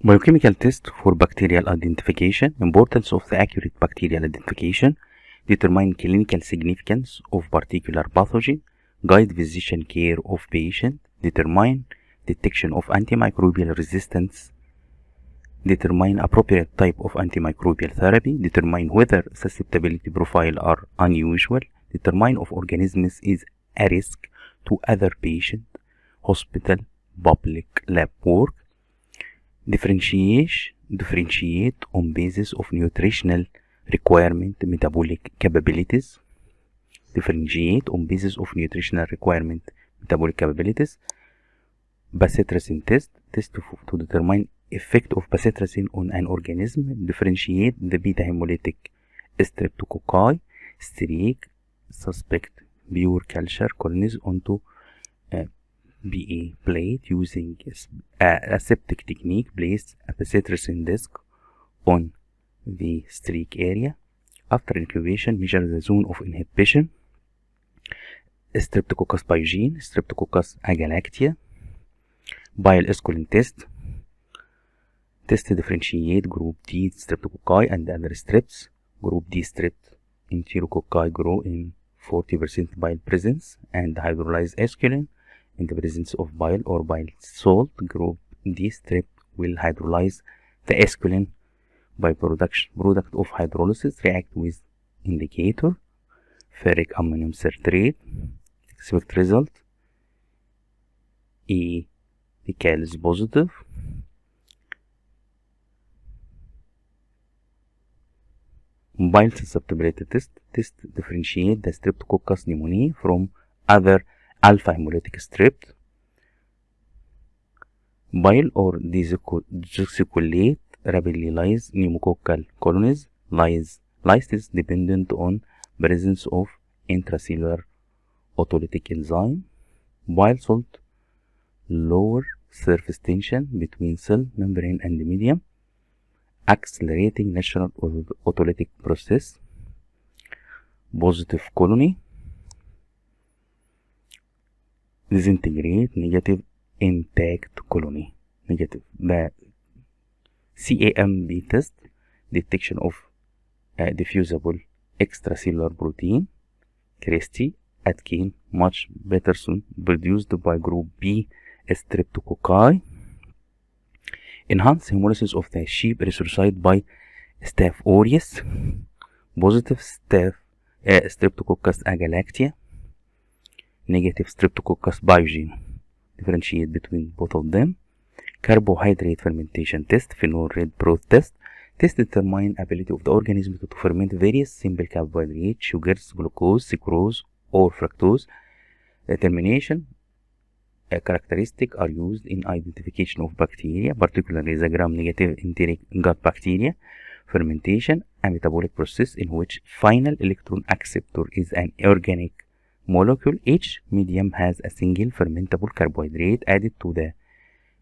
Biochemical test for bacterial identification. Importance of the accurate bacterial identification. Determine clinical significance of particular pathogen. Guide physician care of patient. Determine detection of antimicrobial resistance. Determine appropriate type of antimicrobial therapy. Determine whether susceptibility profile are unusual. Determine if organisms is a risk to other patient, hospital, public lab work. Differentiate on basis of nutritional requirement, metabolic capabilities. Differentiate on basis of nutritional requirement, metabolic capabilities. Bacitracin test to determine effect of bacitracin on an organism. Differentiate the beta hemolytic streptococci, streak, suspect pure culture colonies onto BA plate using a aseptic technique. Place a bacitracin disc on the streak area. After incubation, measure the zone of inhibition. Streptococcus pyogenes, Streptococcus agalactiae. Bile esculin test. Differentiate group D streptococci and other streps. Group D strep enterococci grow in 40% bile presence and hydrolyze esculin in the presence of bile or bile salt. Group D strep will hydrolyze the esculin by product of hydrolysis. React with indicator ferric ammonium citrate. Expect result E fecal is positive. Bile susceptibility test differentiate the Streptococcus pneumoniae from other alpha hemolytic strep. Bile or desoculate rapidly lyse pneumococcal colonies. Lyse is dependent on presence of intracellular autolytic enzyme. Bile salt lower surface tension between cell membrane and medium, accelerating natural autolytic process. Positive colony. Disintegrate negative intact colony. Negative. The CAMB test, detection of diffusible extracellular protein. Christie, Atkin, much better soon, produced by group B streptococci. Enhance hemolysis of the sheep erythrocyte by Staph aureus. Positive Streptococcus agalactiae. Negative Streptococcus pyogenes. Differentiate between both of them. Carbohydrate fermentation test, phenol red broth test. Determine ability of the organism to ferment various simple carbohydrates, sugars, glucose, sucrose, or fructose. Determination characteristics are used in identification of bacteria, particularly the gram-negative enteric gut bacteria. Fermentation, a metabolic process in which final electron acceptor is an organic molecule. Each medium has a single fermentable carbohydrate added to the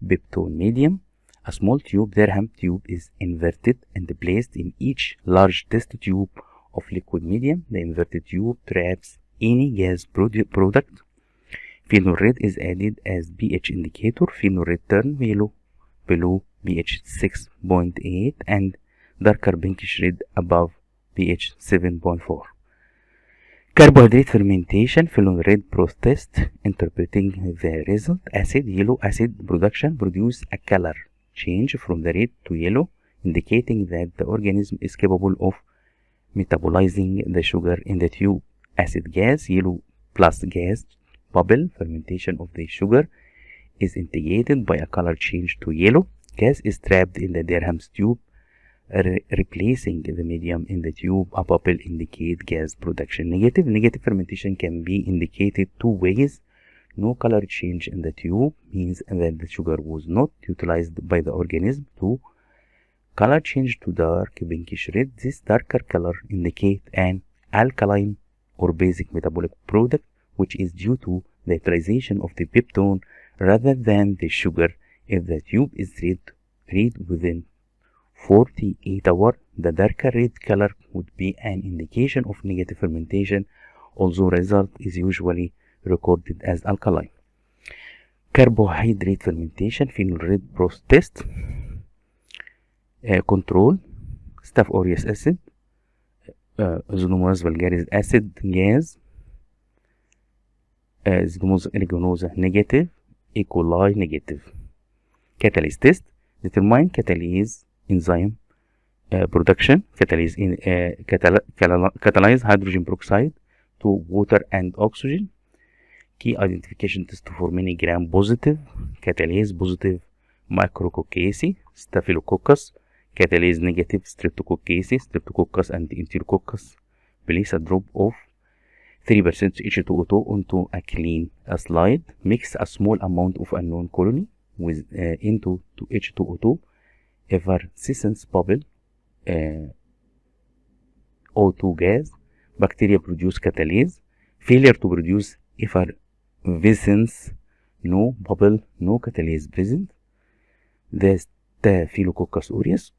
peptone medium. A small tube, Derham tube, is inverted and placed in each large test tube of liquid medium. The inverted tube traps any gas product. Phenol red is added as pH indicator. Phenol red turn yellow below pH 6.8 and darker pinkish red above pH 7.4. Carbohydrate fermentation, phenol red broth test. Interpreting the result, yellow acid production produce a color change from the red to yellow, indicating that the organism is capable of metabolizing the sugar in the tube. Acid gas, yellow plus gas bubble. Fermentation of the sugar is indicated by a color change to yellow. Gas is trapped in the Derham's tube, replacing the medium in the tube. A bubble indicates gas production. Negative fermentation can be indicated two ways. No color change in the tube means that the sugar was not utilized by the organism. 2. Color change to dark pinkish red. This darker color indicates an alkaline or basic metabolic product, which is due to the utilization of the peptone rather than the sugar. If the tube is read within 48 hours, the darker red color would be an indication of negative fermentation, although result is usually recorded as alkaline. Carbohydrate fermentation, phenol red broth test. control Staph aureus acid, Xenomyces vulgaris acid gas, Xenomyces aeruginosa negative, E. coli negative. Catalase test determine catalase enzyme production. Catalase in catalyze hydrogen peroxide to water and oxygen. Key identification test for many gram positive, catalase positive Micrococci, Staphylococcus, catalase negative Streptococci, Streptococcus and Enterococcus. Place a drop of 3% H2O2 onto a clean slide. Mix a small amount of unknown colony with into H2O2. Effervescence bubble, O2 gas. Bacteria produce catalase. Failure to produce effervescence, no bubble, no catalase present. The Staphylococcus aureus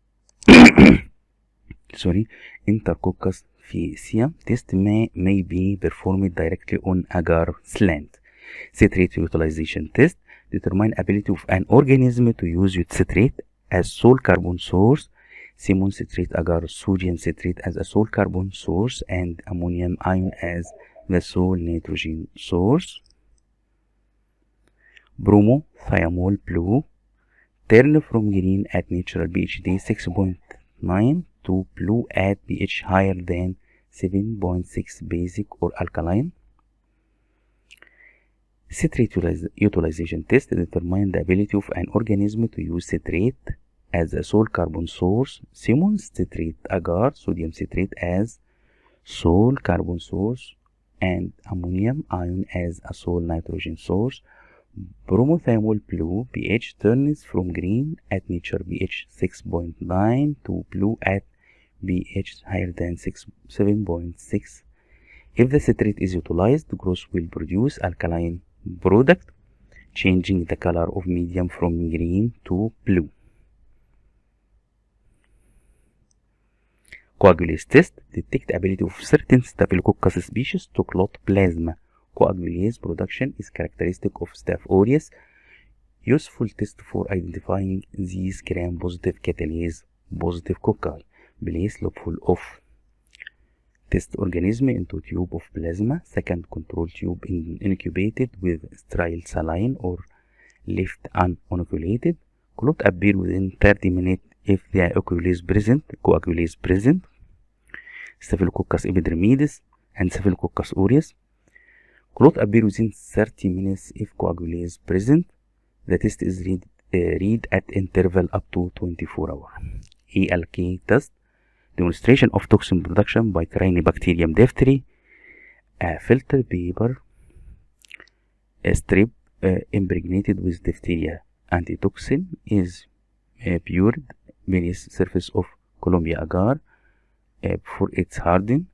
Enterococcus faecium test may be performed directly on agar slant. Citrate utilization test determine ability of an organism to use citrate as sole carbon source, Simon citrate agar sodium citrate as a sole carbon source, and ammonium ion as the sole nitrogen source. Bromothiamol blue turn from green at natural pH 6.9 to blue at pH higher than 7.6 basic or alkaline. Citrate utilization test determine the ability of an organism to use citrate as a sole carbon source, Simon citrate agar sodium citrate as sole carbon source, and ammonium ion as a sole nitrogen source. Bromothiamol blue pH turns from green at nature pH 6.9 to blue at pH higher than 7.6. If the citrate is utilized, the growth will produce alkaline product, changing the color of medium from green to blue. Coagulase test detect ability of certain Staphylococcus species to clot plasma. Coagulase production is characteristic of Staph aureus. Useful test for identifying these gram-positive catalase positive cocci. Place loophole of test organism into tube of plasma. Second control tube incubated with sterile saline or left uninoculated. Clot appear within 30 minutes if the coagulase present, Staphylococcus epidermidis and Staphylococcus aureus. Clot appear within 30 minutes if coagulase present. The test is read at interval up to 24 hours. ELK test demonstration of toxin production by Cyanobacterium diphtheria. A filter paper strip impregnated with diphtheria antitoxin is poured beneath surface of Columbia agar before it's hardened.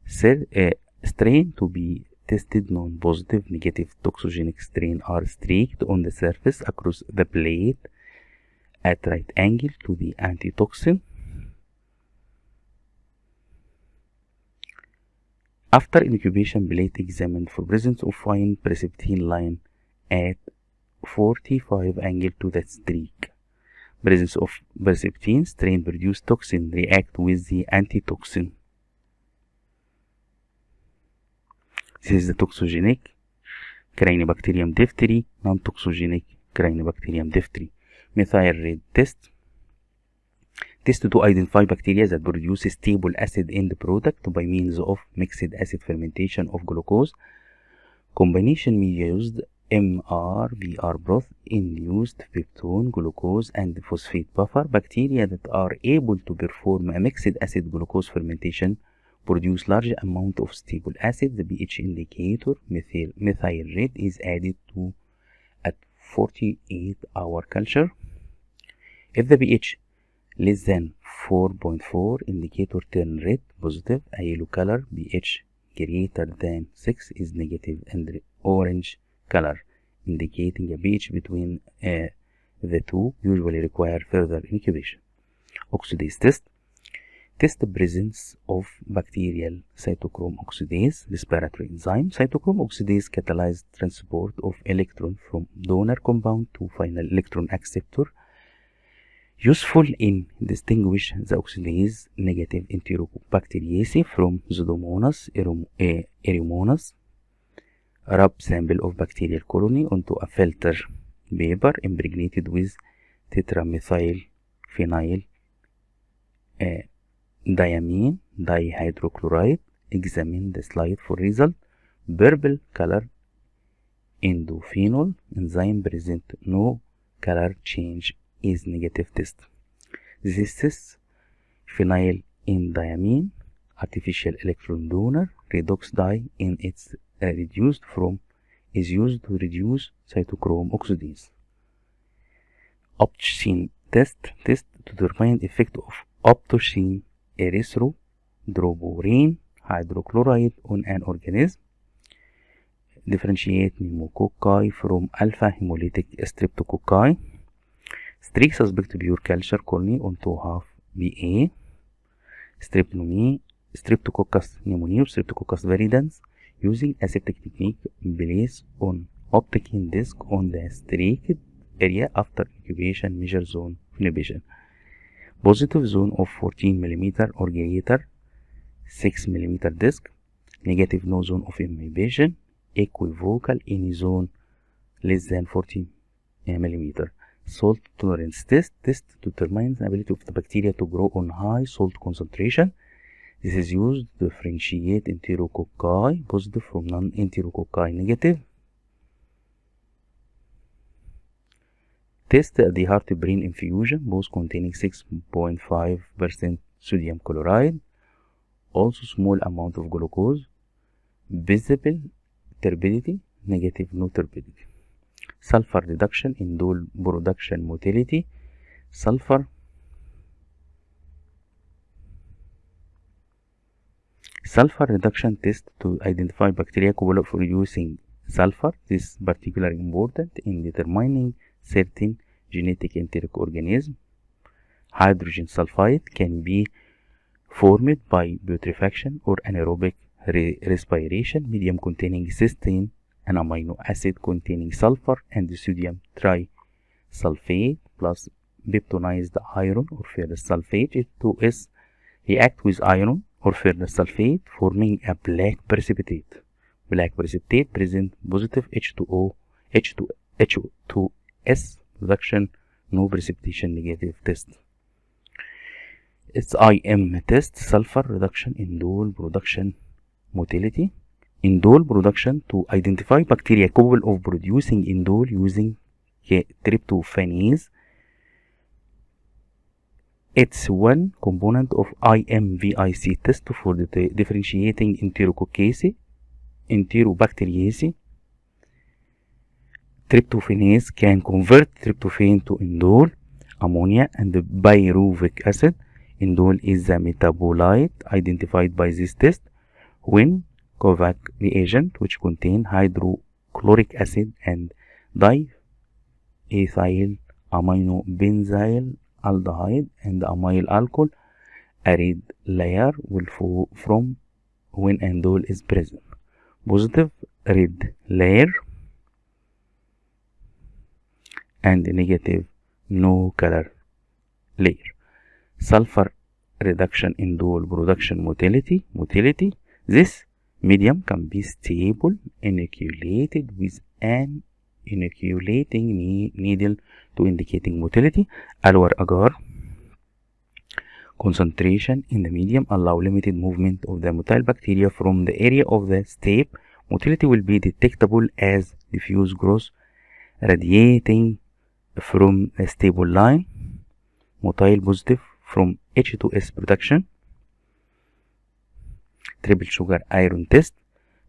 Strain to be tested non-positive, negative toxogenic strain are streaked on the surface across the plate at right angle to the antitoxin. After incubation, plate examined for presence of fine precipitine line at 45 angle to the streak. Presence of precipitine strain produce toxin react with the antitoxin. This is the toxogenic Cyanobacterium diphtheria, non-toxogenic Cyanobacterium diphtheria. Methyl red test. Test to identify bacteria that produce stable acid end product by means of mixed acid fermentation of glucose. Combination media used MR-VR broth induced peptone, glucose, and phosphate buffer. Bacteria that are able to perform a mixed acid glucose fermentation produce large amount of stable acid. The pH indicator methyl red is added to at 48-hour culture. If the pH less than 4.4, indicator turn red positive, a yellow color. pH greater than 6 is negative, and orange color indicating a pH between the two usually require further incubation. Oxidase test. Test the presence of bacterial cytochrome oxidase, respiratory enzyme. Cytochrome oxidase catalyzes transport of electron from donor compound to final electron acceptor. Useful in distinguish the oxidase negative Enterobacteriaceae from Pseudomonas erymonas. Rub sample of bacterial colony onto a filter paper impregnated with tetramethyl phenyl diamine dihydrochloride. Examine the slide for result. Purple color endophenol enzyme present no color change is negative test. This is phenyl diamine artificial electron donor redox dye in its is used to reduce cytochrome oxidase. Optocene test to determine effect of optocene erythrodroborane hydrochloride on an organism. Differentiate pneumococci from alpha hemolytic streptococci. Streak suspect pure culture colony onto half BA. Streptococcus pneumoniae or Streptococcus viridans using aseptic technique placed on optocene disc on the streaked area after incubation. Measure zone of inhibition. Positive zone of 14 mm or greater 6 mm disc. Negative no zone of inhibition. Equivocal any zone less than 40 mm. Salt tolerance test to determine the ability of the bacteria to grow on high salt concentration. This is used to differentiate enterococci positive from non-enterococci negative. Test the heart-brain infusion, both containing 6.5% sodium chloride, also small amount of glucose, visible turbidity, negative no turbidity. Sulfur reduction in dole production motility. Sulfur reduction test to identify bacteria capable of reducing sulfur. This is particularly important in determining certain genetic enteric organisms. Hydrogen sulfide can be formed by putrefaction or anaerobic respiration. Medium containing cysteine, an amino acid containing sulfur and sodium trisulfate plus peptonized iron or ferrous sulfate H2S react with iron or ferrous sulfate forming a black precipitate. Black precipitate present positive H2S production, no precipitation negative test. SIM test sulfur reduction in dole production motility. Indole production to identify bacteria capable of producing indole using tryptophanase. It's one component of IMVIC test for differentiating Enterobacteriaceae. Tryptophanase can convert tryptophan to indole, ammonia, and pyruvic acid. Indole is the metabolite identified by this test when Kovac reagent which contain hydrochloric acid and diethyl aminobenzyl aldehyde and amyl alcohol. A red layer will from when indole is present. Positive red layer and negative no color layer. Sulfur reduction in dole production motility. This medium can be stable inoculated with an inoculating needle to indicating motility. Alwar agar concentration in the medium allow limited movement of the motile bacteria from the area of the step. Motility will be detectable as diffuse growth radiating from a stable line. Motile positive from H2S production. Triple sugar iron test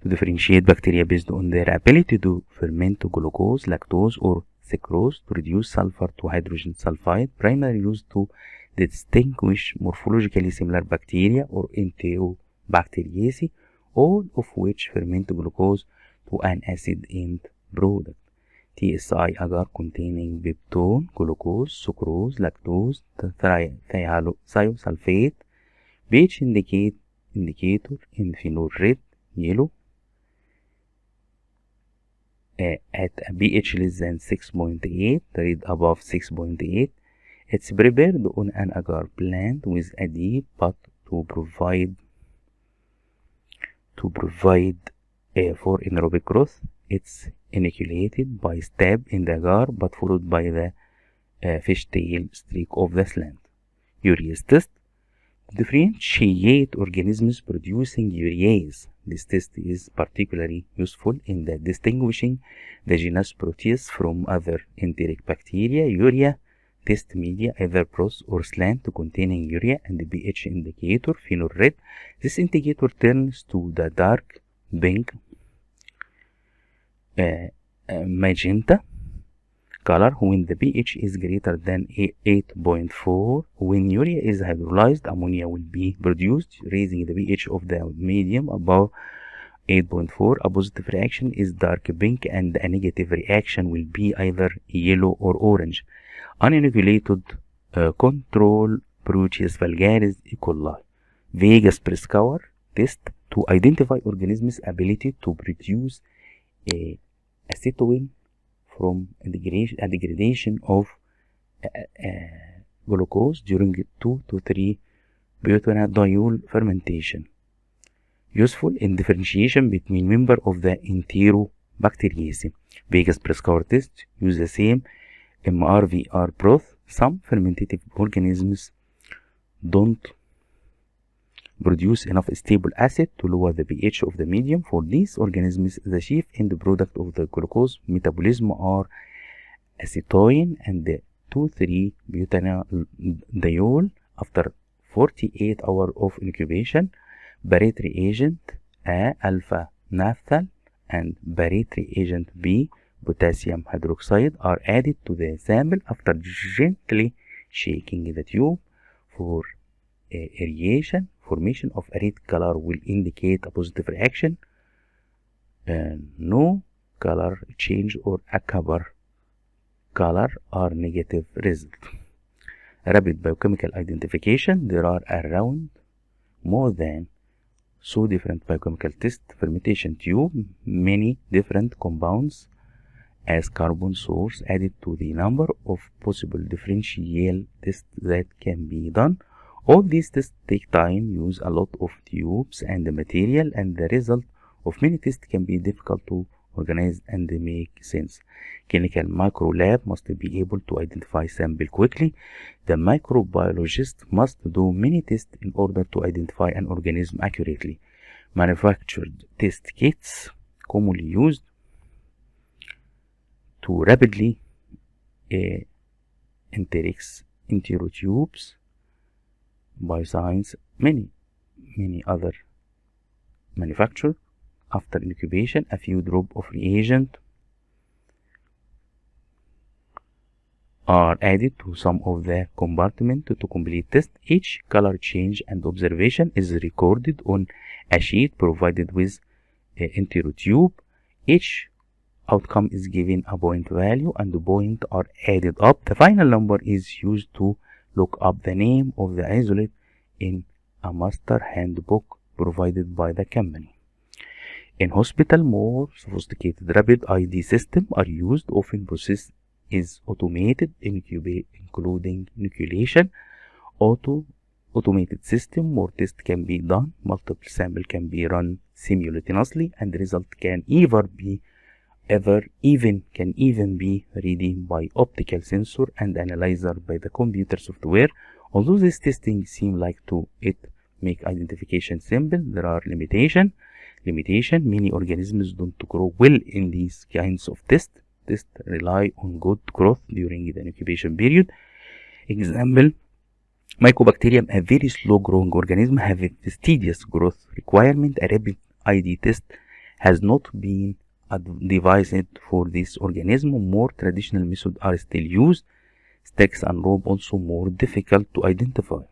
to differentiate bacteria based on their ability to ferment to glucose, lactose, or sucrose to reduce sulfur to hydrogen sulfide. Primarily used to distinguish morphologically similar bacteria or Enterobacteriaceae, all of which ferment glucose to an acid end product. TSI agar containing peptone, glucose, sucrose, lactose, thiosulfate. pH indicator in phenol red, yellow. At a pH less than 6.8, red above 6.8. It's prepared on an agar plant with a deep pot to provide for anaerobic growth. It's inoculated by stab in the agar but followed by the fishtail streak of the slant. Urease test. Differentiate organisms producing urease. This test is particularly useful in the distinguishing the genus Proteus from other enteric bacteria. Urea test media, either broth or slant containing urea, and the pH indicator phenol red. This indicator turns to the dark pink magenta color when the pH is greater than 8.4. When urea is hydrolyzed, ammonia will be produced, raising the pH of the medium above 8.4. A positive reaction is dark pink, and a negative reaction will be either yellow or orange. Uninoculated control Proteus vulgaris E. coli. Vegas Prescour test to identify organisms' ability to produce acetylene from a degradation of glucose during 2 to 3 butadiol fermentation. Useful in differentiation between members of the Enterobacteriaceae. Vegas Prescour test use the same MRVR broth. Some fermentative organisms don't produce enough stable acid to lower the pH of the medium. For these organisms, the chief end product of the glucose metabolism are acetone and the 2,3-butadiol. After 48 hours of incubation, barite reagent A, alpha naphthal, and barite reagent B, potassium hydroxide, are added to the sample. After gently shaking the tube for aeration, formation of a red color will indicate a positive reaction. No color change or a copper color are negative result. Rapid biochemical identification. There are around more than so different biochemical tests. Fermentation tube, many different compounds as carbon source added to the number of possible differential tests that can be done. All these tests take time, use a lot of tubes and the material, and the result of many tests can be difficult to organize and make sense. Clinical micro lab must be able to identify sample quickly. The microbiologist must do many tests in order to identify an organism accurately. Manufactured test kits commonly used to rapidly enterotubes, Bioscience, many other manufacture. After incubation, a few drops of reagent are added to some of the compartment to complete test. Each color change and observation is recorded on a sheet provided with an enterotube. Each outcome is given a point value and the points are added up. The final number is used to look up the name of the isolate in a master handbook provided by the company. In hospital, more sophisticated rapid ID systems are used. Often process is automated, including inoculation. Automated system, more tests can be done. Multiple samples can be run simultaneously, and the result can even be read by optical sensor and analyzer by the computer software. Although this testing seems like make identification simple, there are limitations. Many organisms don't grow well in these kinds of tests. Tests rely on good growth during the incubation period. Example, Mycobacterium, a very slow growing organism, have a fastidious growth requirement. A rapid ID test has not been devised for this organism. More traditional methods are still used. Stacks and rope also more difficult to identify.